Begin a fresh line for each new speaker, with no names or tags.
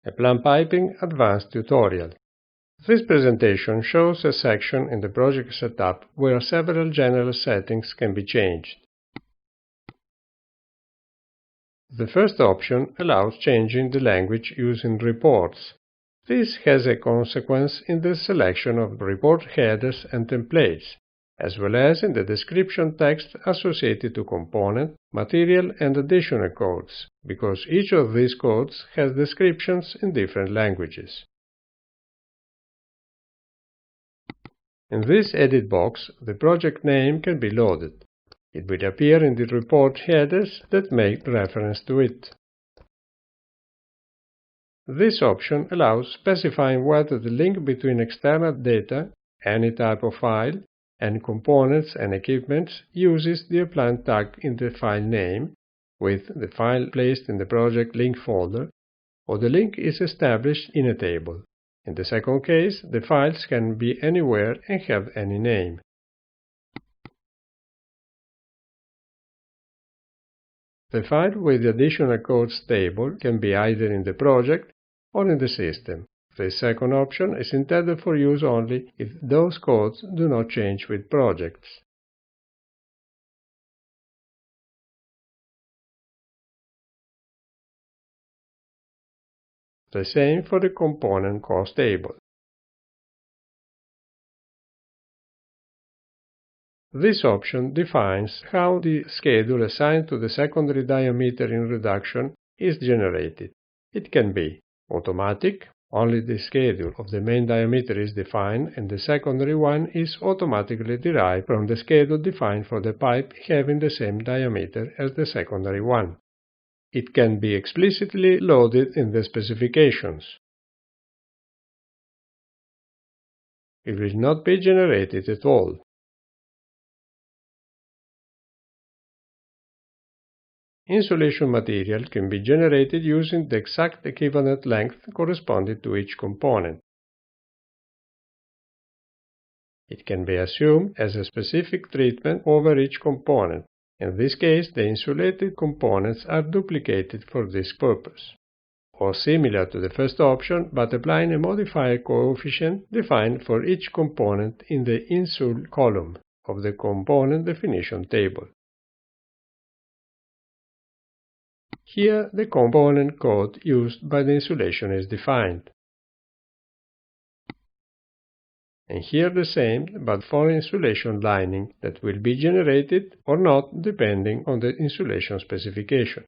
EPLANT-Piping Advanced tutorial. This presentation shows a section in the project setup where several general settings can be changed. The first option allows changing the language used in reports. This has a consequence in the selection of report headers and templates, as well as in the description text associated to component, material, and additional codes, because each of these codes has descriptions in different languages. In this edit box, the project name can be loaded. It will appear in the report headers that make reference to it. This option allows specifying whether the link between external data, any type of file, and components and equipments uses the EPLANT tag in the file name, with the file placed in the project link folder, or the link is established in a table. In the second case, the files can be anywhere and have any name. The file with the additional codes table can be either in the project or in the system. The second option is intended for use only if those codes do not change with projects. The same for the component cost table. This option defines how the schedule assigned to the secondary diameter in reduction is generated. It can be automatic, only the schedule of the main diameter is defined and the secondary one is automatically derived from the schedule defined for the pipe having the same diameter as the secondary one. It can be explicitly loaded in the specifications. It will not be generated at all. Insulation material can be generated using the exact equivalent length corresponding to each component. It can be assumed as a specific treatment over each component. In this case, the insulated components are duplicated for this purpose. Or similar to the first option, but applying a modifier coefficient defined for each component in the Insul column of the component definition table. Here, the component code used by the insulation is defined. And here the same, but for insulation lining that will be generated or not depending on the insulation specification.